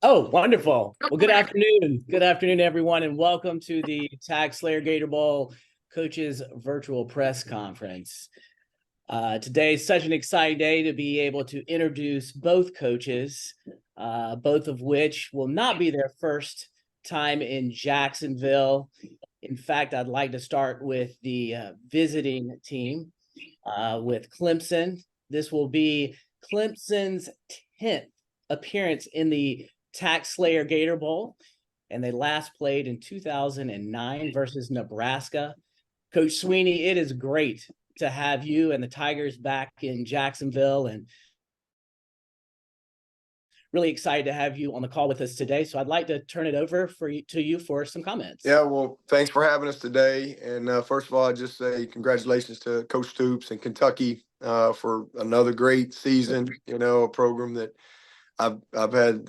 Oh, wonderful. Well, good afternoon. Good afternoon, everyone, and welcome to the Tag Slayer Gator Bowl Coaches Virtual Press Conference. Today is such an exciting day to be able to introduce both coaches, both of which will not be their first time in Jacksonville. In fact, I'd like to start with the visiting team with Clemson. This will be Clemson's 10th appearance in the Tag Slayer Gator Bowl, and they last played in 2009 versus Nebraska. Coach Swinney, it is great to have you and the Tigers back in Jacksonville, and really excited to have you on the call with us today. So I'd like to turn it over to you for some comments. Yeah, well, thanks for having us today. And first of all, I'd just say congratulations to Coach Stoops and Kentucky for another great season. You know, a program that I've had,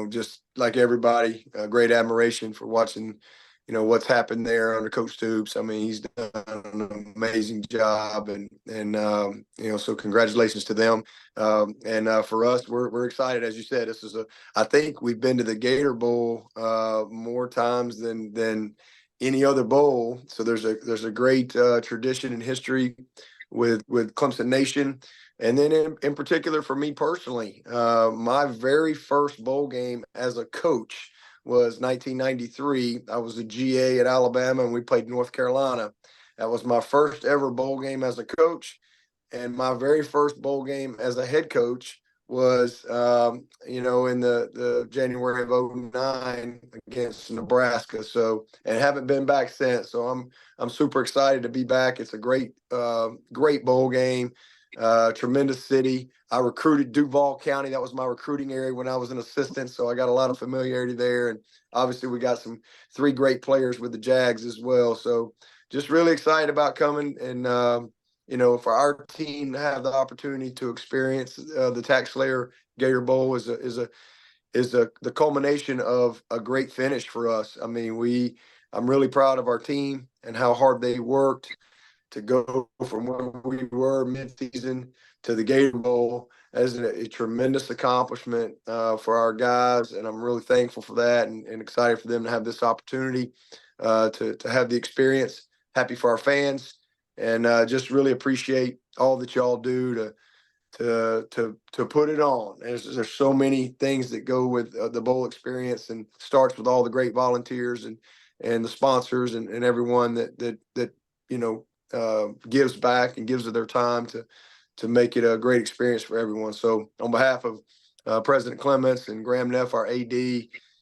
just like everybody, great admiration for watching, what's happened there under Coach Stoops. I mean, he's done an amazing job, and so congratulations to them. For us, we're excited. As you said, I think we've been to the Gator Bowl more times than any other bowl. So there's a great tradition and history with Clemson Nation. And then in particular for me personally, my very first bowl game as a coach was 1993. I was a GA at Alabama, and we played North Carolina. That was my first ever bowl game as a coach. And my very first bowl game as a head coach was, in the January of 2009 against Nebraska. So, and haven't been back since. So I'm super excited to be back. It's a great bowl game. Tremendous city. I recruited Duval County. That was my recruiting area when I was an assistant. So I got a lot of familiarity there. And obviously we got three great players with the Jags as well. So just really excited about coming and, for our team to have the opportunity to experience the Tag Slayer Gator Bowl is the culmination of a great finish for us. I mean, I'm really proud of our team and how hard they worked to go from where we were mid-season to the Gator Bowl as a tremendous accomplishment for our guys, and I'm really thankful for that and excited for them to have this opportunity to have the experience. Happy for our fans, and just really appreciate all that y'all do to put it on. There's so many things that go with the bowl experience, and starts with all the great volunteers and the sponsors and everyone that gives back and gives of their time to make it a great experience for everyone. So on behalf of President Clements and Graham Neff, our AD,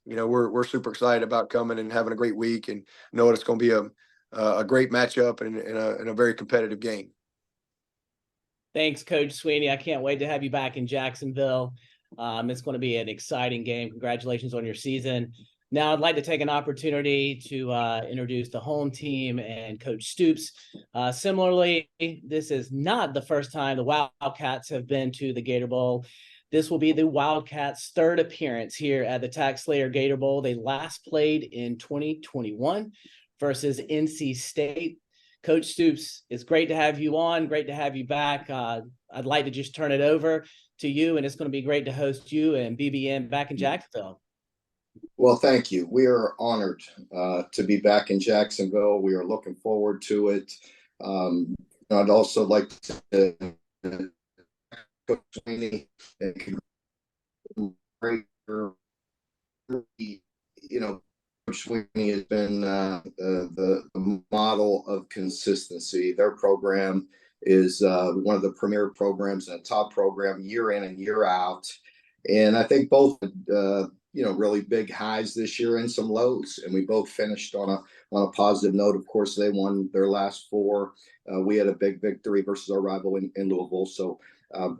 we're super excited about coming and having a great week, and know it's going to be a great matchup and a very competitive game. Thanks, Coach Swinney. I can't wait to have you back in Jacksonville. It's going to be an exciting game. Congratulations on your season. Now, I'd like to take an opportunity to introduce the home team and Coach Stoops. Similarly, this is not the first time the Wildcats have been to the Gator Bowl. This will be the Wildcats' third appearance here at the Tag Slayer Gator Bowl. They last played in 2021 versus NC State. Coach Stoops, it's great to have you on. Great to have you back. I'd like to just turn it over to you, and it's going to be great to host you and BBN back in Jacksonville. Well, thank you. We are honored to be back in Jacksonville. We are looking forward to it. I'd also like to Coach Swinney and Coach Swinney has been the model of consistency. Their program is one of the premier programs and a top program year in and year out. And I think both really big highs this year and some lows, and we both finished on a positive note. Of course, they won their last four. We had a big victory versus our rival in Louisville, so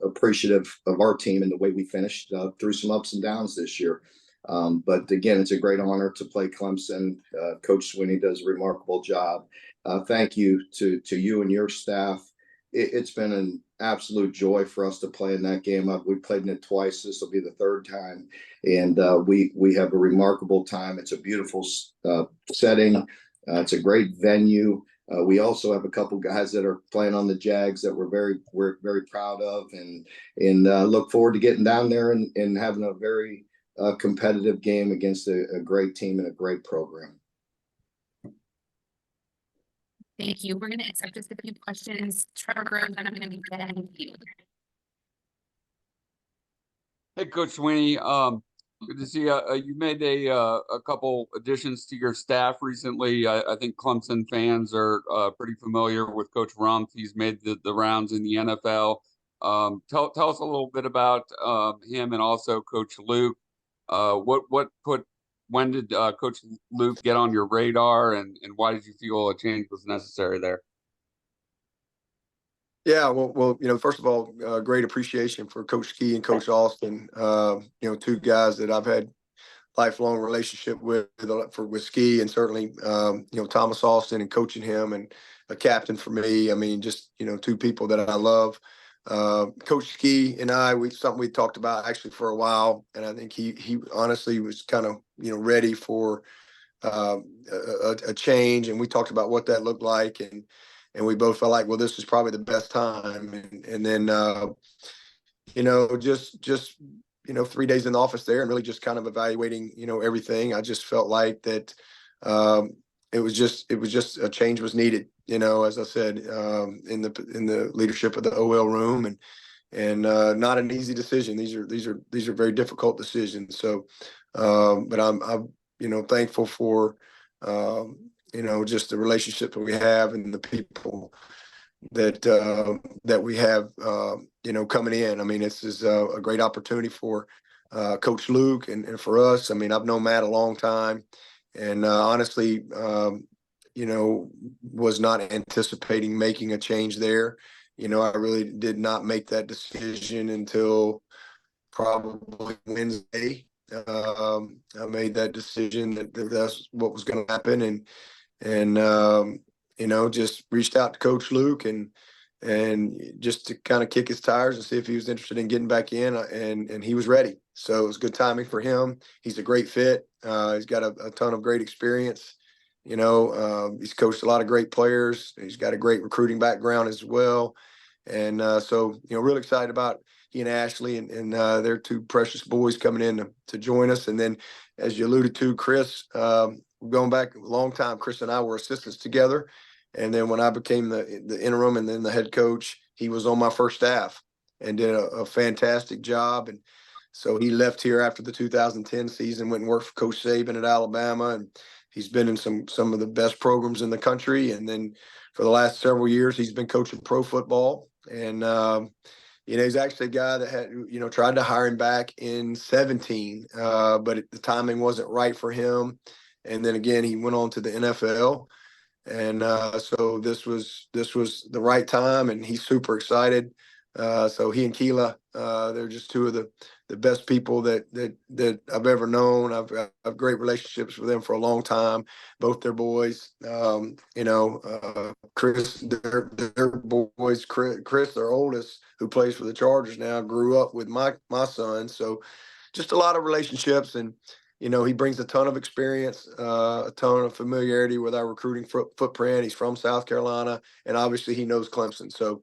appreciative of our team and the way we finished through some ups and downs this year. But again, it's a great honor to play Clemson. Coach Swinney does a remarkable job. Thank you to you and your staff. It's been an absolute joy for us to play in that game. We played in it twice. This will be the third time, and we have a remarkable time. It's a beautiful setting. It's a great venue. We also have a couple guys that are playing on the Jags that we're very proud of, and look forward to getting down there and having a very competitive game against a great team and a great program. Thank you. We're going to accept just a few questions. Trevor Groves, and I'm going to be getting with you. Hey, Coach Swinney. Good to see you. You made a couple additions to your staff recently. I think Clemson fans are pretty familiar with Coach Rumpf. He's made the rounds in the NFL. Tell us a little bit about him and also Coach Luke. When did Coach Luke get on your radar, and why did you feel a change was necessary there? Yeah, well, first of all, great appreciation for Coach Key and Coach Austin. Two guys that I've had lifelong relationship with Ski, and certainly Thomas Austin and coaching him, and a captain for me. I mean, just two people that I love. Coach Ski and I, something we talked about actually for a while, and I think he honestly was kind of ready for a change, and we talked about what that looked like, and we both felt like, well, this is probably the best time, and then just 3 days in the office there, and really just kind of evaluating everything. I just felt like that it was just a change was needed, as I said, in the leadership of the OL room, and not an easy decision. These are very difficult decisions. So, but I'm thankful for just the relationship that we have and the people that we have coming in. I mean, this is a great opportunity for Coach Luke and for us. I mean, I've known Matt a long time, and honestly, was not anticipating making a change there. I really did not make that decision until probably Wednesday. I made that decision that that's what was going to happen, and just reached out to Coach Luke and just to kind of kick his tires and see if he was interested in getting back in, and he was ready. So it was good timing for him. He's a great fit. He's got a ton of great experience. He's coached a lot of great players. He's got a great recruiting background as well. And so, really excited about he and Ashley and their two precious boys coming in to join us. And then, as you alluded to, Chris, going back a long time, Chris and I were assistants together. And then when I became the interim and then the head coach, he was on my first staff and did a fantastic job. And so he left here after the 2010 season, went and worked for Coach Saban at Alabama. And he's been in some of the best programs in the country. And then for the last several years, he's been coaching pro football. And, he's actually a guy that had, tried to hire him back in 2017, but the timing wasn't right for him. And then again, he went on to the NFL. And so this was the right time, and he's super excited. So he and Keela, they're just two of the best people that I've ever known. I've great relationships with them for a long time. Both their boys, Chris, their boys, Chris, their oldest, who plays for the Chargers now, grew up with my son. So just a lot of relationships, and he brings a ton of experience, a ton of familiarity with our recruiting footprint. He's from South Carolina, and obviously he knows Clemson. So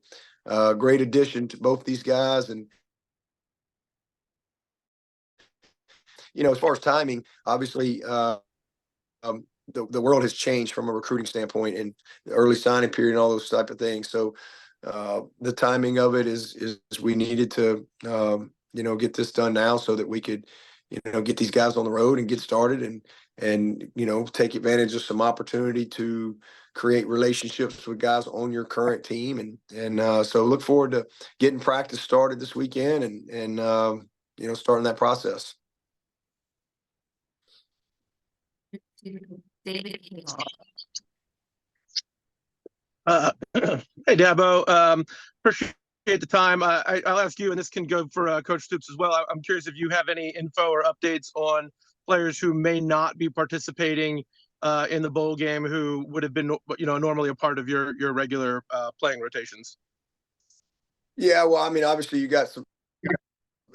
great addition to both these guys. And, as far as timing, obviously the world has changed from a recruiting standpoint and the early signing period and all those type of things. So the timing of it is we needed to, get this done now so that we could, get these guys on the road and get started and take advantage of some opportunity to create relationships with guys on your current team. And so look forward to getting practice started this weekend and starting that process. David. Hey, Dabo. Appreciate the time. I'll ask you, and this can go for Coach Stoops as well. I'm curious if you have any info or updates on players who may not be participating in the bowl game, who would have been, normally a part of your regular playing rotations. Yeah, well, I mean, obviously you got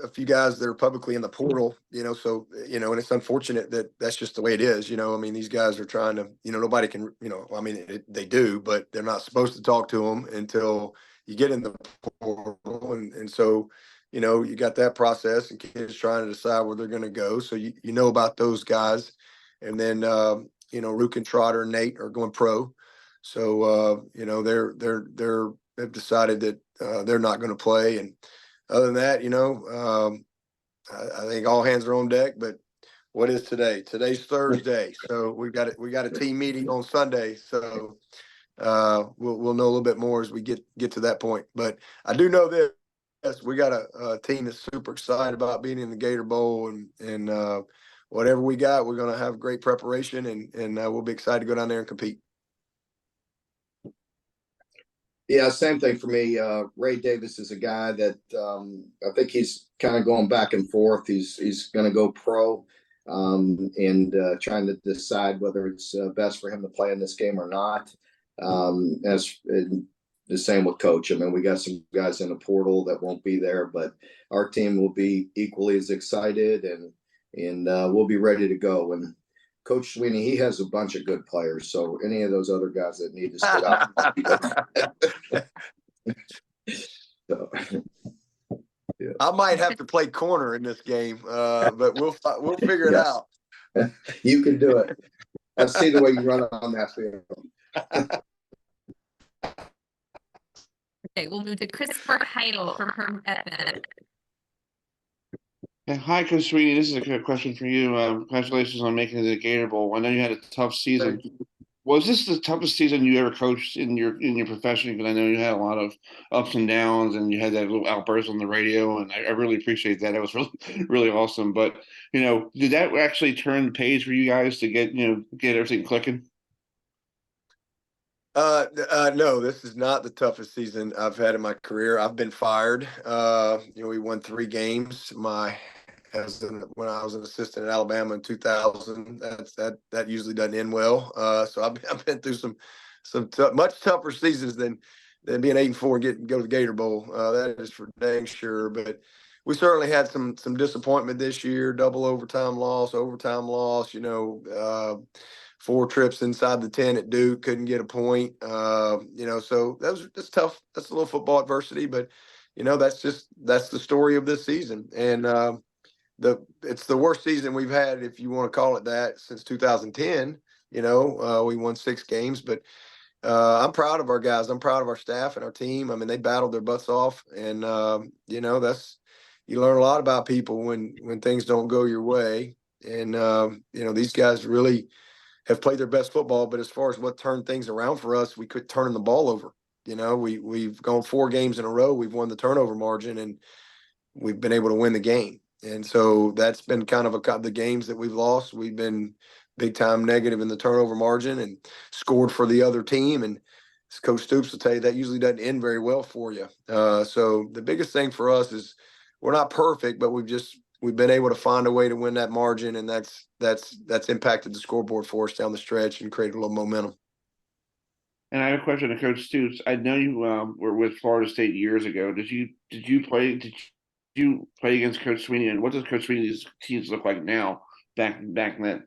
a few guys that are publicly in the portal, so, and it's unfortunate that that's just the way it is. I mean, these guys are trying to, nobody can, I mean, they do, but they're not supposed to talk to them until you get in the portal. And so, you got that process and kids trying to decide where they're going to go. So you know about those guys. And then, Rook and Trotter and Nate are going pro. So, they've decided that they're not going to play. And other than that, I think all hands are on deck. But what is today? Today's Thursday. So we got a team meeting on Sunday. So we'll know a little bit more as we get to that point. But I do know this. Yes, we got a team that's super excited about being in the Gator Bowl, and whatever we got, we're going to have great preparation, and we'll be excited to go down there and compete. Yeah, same thing for me. Ray Davis is a guy that I think he's kind of going back and forth. He's going to go pro, and trying to decide whether it's best for him to play in this game or not. As the same with Coach. I mean, we got some guys in the portal that won't be there, but our team will be equally as excited, and we'll be ready to go. And Coach Swinney, he has a bunch of good players. So any of those other guys that need to sit out. So, yeah. I might have to play corner in this game, but we'll figure it out. You can do it. I see the way you run on that field. Okay, we'll move to Christopher Heidel from Edmond. Hi, Coach Swinney. This is a good question for you. Congratulations on making it to the Gator Bowl. I know you had a tough season. Was this the toughest season you ever coached in your profession? Because I know you had a lot of ups and downs, and you had that little outburst on the radio, and I really appreciate that. It was really, really awesome. But did that actually turn the page for you guys to get everything clicking? No, this is not the toughest season I've had in my career. I've been fired. We won 3 games. When I was an assistant at Alabama in 2000, that usually doesn't end well. So I've been through some much tougher seasons than being 8-4 and go to the Gator Bowl. That is for dang sure. But we certainly had some disappointment this year. Double overtime loss. 4 trips inside the 10 at Duke, couldn't get a point. So that's tough. That's a little football adversity, but that's the story of this season. And it's the worst season we've had, if you want to call it that, since 2010. We won 6 games, but I'm proud of our guys. I'm proud of our staff and our team. I mean, they battled their butts off, and you learn a lot about people when things don't go your way. And these guys really have played their best football, but as far as what turned things around for us, we quit turning the ball over. We've gone 4 games in a row. We've won the turnover margin, and we've been able to win the game. And so that's been kind of the games that we've lost. We've been big time negative in the turnover margin and scored for the other team. And as Coach Stoops will tell you, that usually doesn't end very well for you. So the biggest thing for us is we're not perfect, but we've been able to find a way to win that margin, and that's impacted the scoreboard for us down the stretch and created a little momentum. And I have a question to Coach Stoops. I know you were with Florida State years ago. Did you play against Coach Swinney, and what does Coach Swinney's teams look like now back then?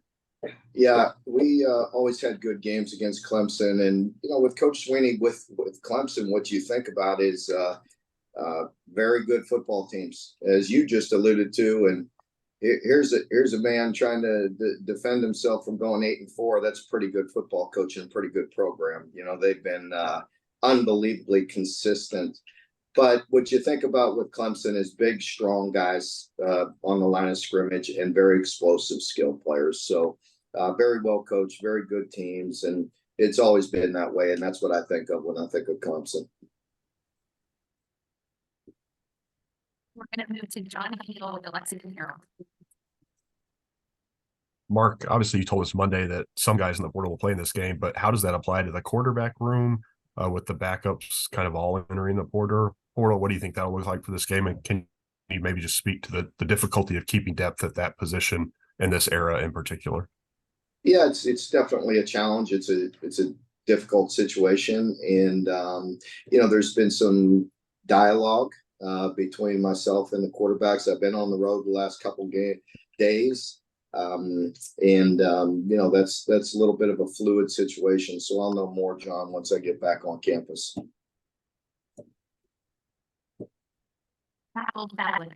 Yeah, we always had good games against Clemson, and with Coach Swinney with Clemson, what you think about is very good football teams, as you just alluded to. And here's a man trying to defend himself from going 8-4. That's pretty good football coaching, pretty good program. They've been unbelievably consistent. But what you think about with Clemson is big, strong guys on the line of scrimmage and very explosive, skilled players. So very well coached, very good teams, and it's always been that way. And that's what I think of when I think of Clemson. We're going to move to John Heedle with the Lexington Herald. Mark, obviously you told us Monday that some guys in the portal will play in this game, but how does that apply to the quarterback room with the backups kind of all entering the portal? What do you think that'll look like for this game? And can you maybe just speak to the difficulty of keeping depth at that position in this era in particular? Yeah, it's definitely a challenge. It's a difficult situation. And, there's been some dialogue between myself and the quarterbacks. I've been on the road the last couple days. That's a little bit of a fluid situation. So I'll know more, John, once I get back on campus. Travel Ballot.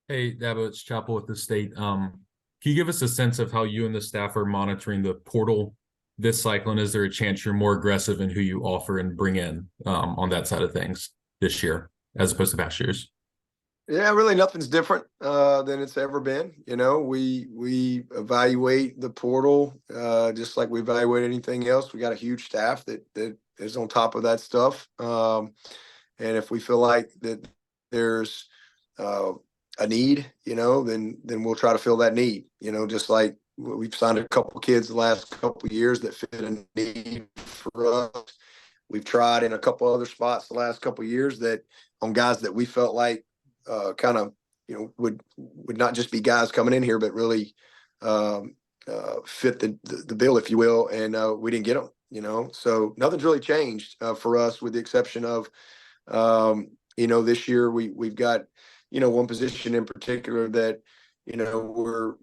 Hey, Dabo, it's Chapel with the state. Can you give us a sense of how you and the staff are monitoring the portal this cycle? And is there a chance you're more aggressive in who you offer and bring in on that side of things this year as opposed to past years? Yeah, really nothing's different than it's ever been. You know, we evaluate the portal just like we evaluate anything else. We got a huge staff that is on top of that stuff. And if we feel like that there's a need, you know, then we'll try to fill that need. You know, just like we've signed a couple kids the last couple of years that fit a need for us. We've tried in a couple other spots the last couple of years that on guys that we felt like kind of, you know, would not just be guys coming in here, but really fit the bill, if you will. And we didn't get them, you know, so nothing's really changed for us with the exception of, you know, this year we've got, you know, one position in particular that, you know,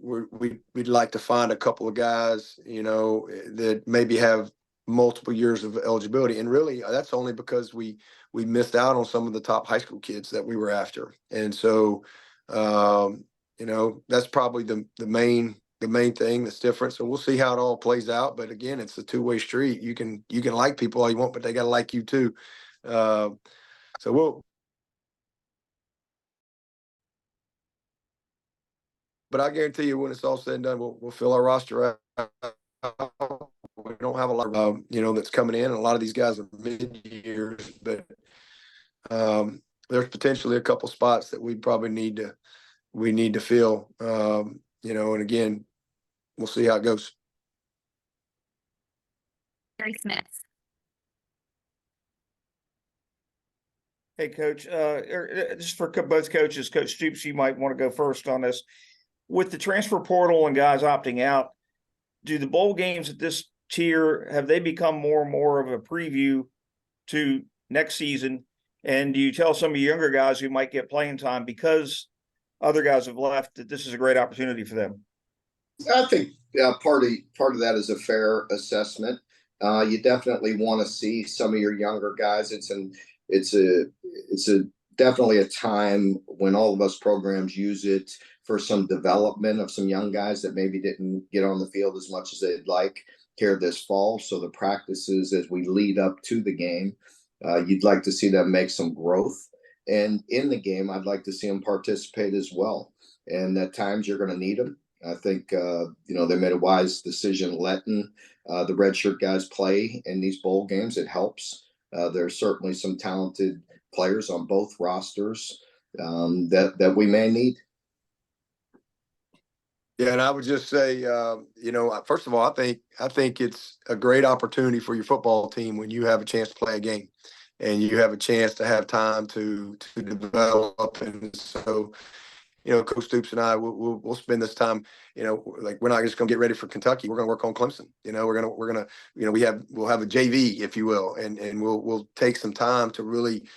we'd like to find a couple of guys, you know, that maybe have multiple years of eligibility. And really that's only because we missed out on some of the top high school kids that we were after. And so, you know, that's probably the main thing that's different. So we'll see how it all plays out. But again, it's a two-way street. You can like people all you want, but they got to like you too. But I guarantee you when it's all said and done, we'll fill our roster out. We don't have a lot of, you know, that's coming in. And a lot of these guys are mid-years, but there's potentially a couple spots that we probably need to fill, you know, and again, we'll see how it goes. Gary Smith. Hey, Coach, just for both coaches, Coach Stoops, you might want to go first on this. With the transfer portal and guys opting out, do the bowl games at this tier, have they become more and more of a preview to next season? And do you tell some of your younger guys who might get playing time because other guys have left that this is a great opportunity for them? I think part of that is a fair assessment. You definitely want to see some of your younger guys. It's definitely a time when all of us programs use it for some development of some young guys that maybe didn't get on the field as much as they'd like here this fall. So the practices as we lead up to the game, you'd like to see them make some growth. And in the game, I'd like to see them participate as well. And at times you're going to need them. I think, you know, they made a wise decision letting the redshirt guys play in these bowl games. It helps. There's certainly some talented players on both rosters that we may need. Yeah, and I would just say, you know, first of all, I think it's a great opportunity for your football team when you have a chance to play a game, and you have a chance to have time to develop. And so, you know, Coach Stoops and I we'll spend this time. You know, like we're not just going to get ready for Kentucky. We're going to work on Clemson. You know, we're gonna you know we'll have a JV, if you will, and we'll take some time to really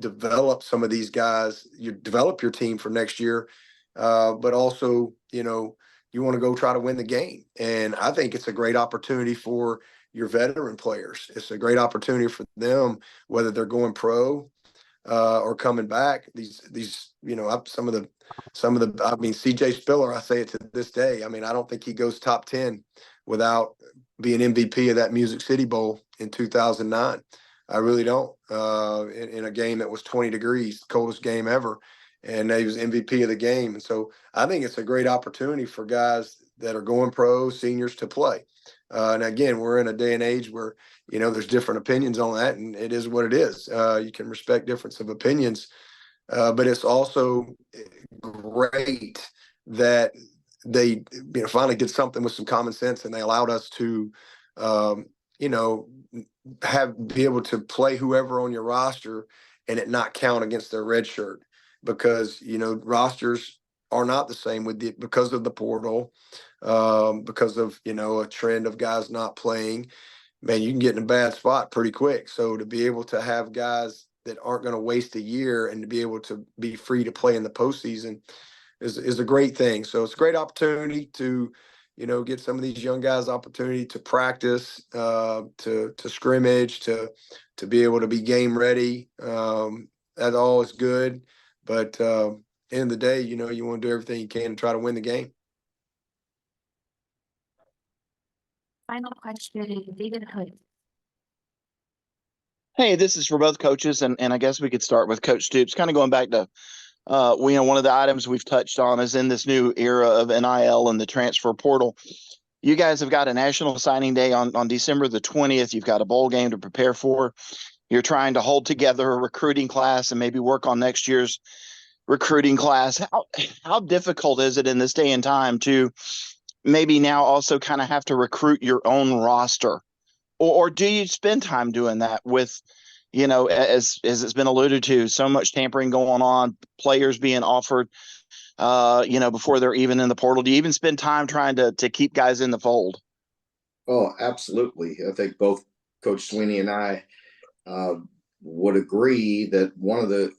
develop some of these guys. You develop your team for next year. But also, you know, you want to go try to win the game. And I think it's a great opportunity for your veteran players. It's a great opportunity for them, whether they're going pro or coming back. These, you know, some of the, I mean, CJ Spiller, I say it to this day. I mean, I don't think he goes top 10 without being MVP of that Music City Bowl in 2009. I really don't. In a game that was 20 degrees, coldest game ever. And he was MVP of the game. And so I think it's a great opportunity for guys that are going pro, seniors, to play. And again, we're in a day and age where, you know, there's different opinions on that, and it is what it is. You can respect difference of opinions, but it's also great that they, you know, finally did something with some common sense, and they allowed us to, you know, be able to play whoever on your roster and it not count against their red shirt. Because, you know, rosters are not the same because of the portal, because of, you know, a trend of guys not playing. Man, you can get in a bad spot pretty quick. So to be able to have guys that aren't going to waste a year and to be able to be free to play in the postseason is a great thing. So it's a great opportunity to, you know, get some of these young guys opportunity to practice, to scrimmage, to be able to be game ready. That's always good. But end of the day, you know, you want to do everything you can to try to win the game. Final question, David Hood. Hey, this is for both coaches, and I guess we could start with Coach Stoops. Kind of going back to, one of the items we've touched on is in this new era of NIL and the transfer portal. You guys have got a national signing day on December the 20th. You've got a bowl game to prepare for. You're trying to hold together a recruiting class and maybe work on next year's recruiting class. How difficult is it in this day and time to maybe now also kind of have to recruit your own roster? Or do you spend time doing that with, as it's been alluded to, so much tampering going on, players being offered, before they're even in the portal? Do you even spend time trying to keep guys in the fold? Oh, absolutely. I think both Coach Swinney and I would agree that one of the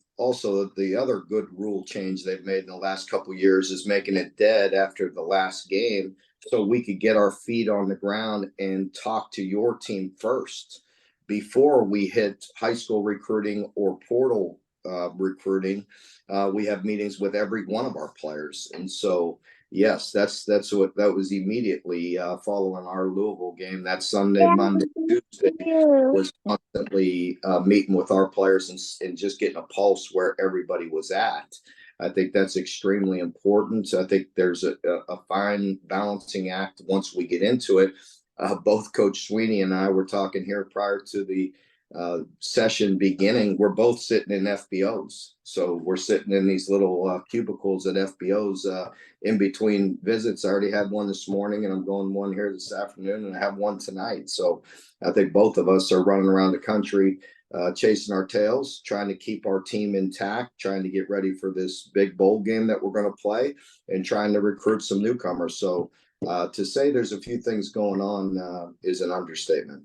other good rule change they've made in the last couple of years is making it dead after the last game, so we could get our feet on the ground and talk to your team first before we hit high school recruiting or portal recruiting. We have meetings with every one of our players. And so, yes, that's what that was immediately following our Louisville game. That Sunday, Monday, Tuesday was constantly meeting with our players and just getting a pulse where everybody was at. I think that's extremely important. I think there's a fine balancing act once we get into it. Both Coach Swinney and I were talking here prior to the session beginning. We're both sitting in FBOs. So we're sitting in these little cubicles at FBOs in between visits. I already had one this morning, and I'm going one here this afternoon, and I have one tonight. So I think both of us are running around the country chasing our tails, trying to keep our team intact, trying to get ready for this big bowl game that we're going to play, and trying to recruit some newcomers. So to say there's a few things going on is an understatement.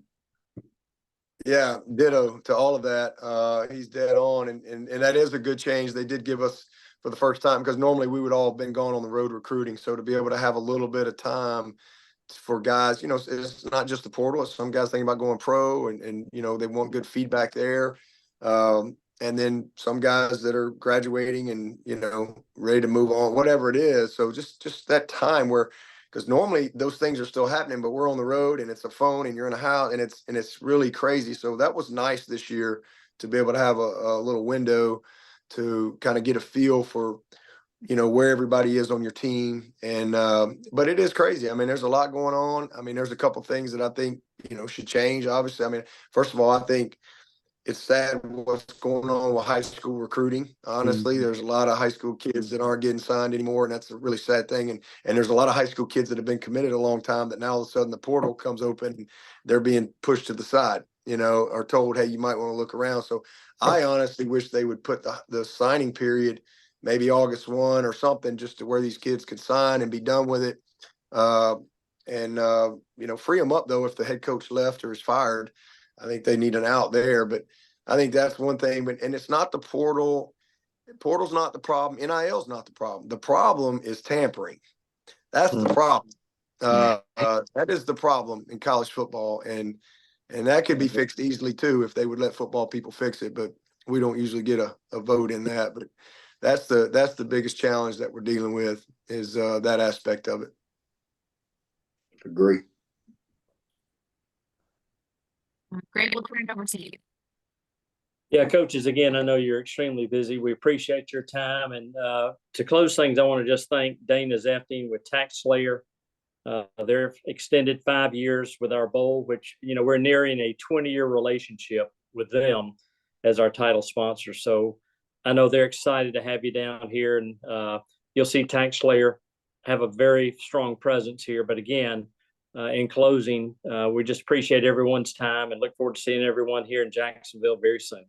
Yeah, ditto to all of that. He's dead on, and that is a good change. They did give us for the first time, because normally we would all have been going on the road recruiting. So to be able to have a little bit of time for guys, it's not just the portal. It's some guys thinking about going pro, and they want good feedback there. And then some guys that are graduating and, ready to move on, whatever it is. So just that time where, because normally those things are still happening, but we're on the road and it's a phone and you're in a house, and it's really crazy. So that was nice this year to be able to have a little window to kind of get a feel for, where everybody is on your team. And but it is crazy. I mean, there's a lot going on. I mean, there's a couple things that I think, should change. Obviously, I mean, first of all, I think it's sad what's going on with high school recruiting. Honestly, there's a lot of high school kids that aren't getting signed anymore, and that's a really sad thing. And there's a lot of high school kids that have been committed a long time that now all of a sudden the portal comes open and they're being pushed to the side, or told, hey, you might want to look around. So I honestly wish they would put the signing period maybe August 1 or something, just to where these kids could sign and be done with it. Free them up, though, if the head coach left or is fired. I think they need an out there, but I think that's one thing. And it's not the portal. Portal's not the problem. NIL's not the problem. The problem is tampering. That's the problem. That is the problem in college football, and that could be fixed easily too if they would let football people fix it. But we don't usually get a vote in that. But that's the biggest challenge that we're dealing with, is that aspect of it. Agree. Great, we'll turn it over to you. Yeah, coaches, again, I know you're extremely busy. We appreciate your time. And to close things, I want to just thank Dana Zefting with TaxSlayer. They're extended 5 years with our bowl, which, we're nearing a 20-year relationship with them as our title sponsor. So I know they're excited to have you down here, and you'll see TaxSlayer have a very strong presence here. But again, in closing, we just appreciate everyone's time and look forward to seeing everyone here in Jacksonville very soon.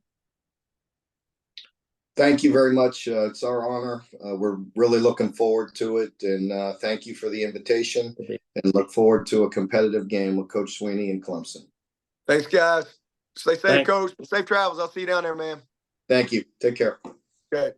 Thank you very much. It's our honor. We're really looking forward to it. And thank you for the invitation, and look forward to a competitive game with Coach Swinney and Clemson. Thanks, guys. Stay safe, Coach. Safe travels. I'll see you down there, man. Thank you. Take care. Okay.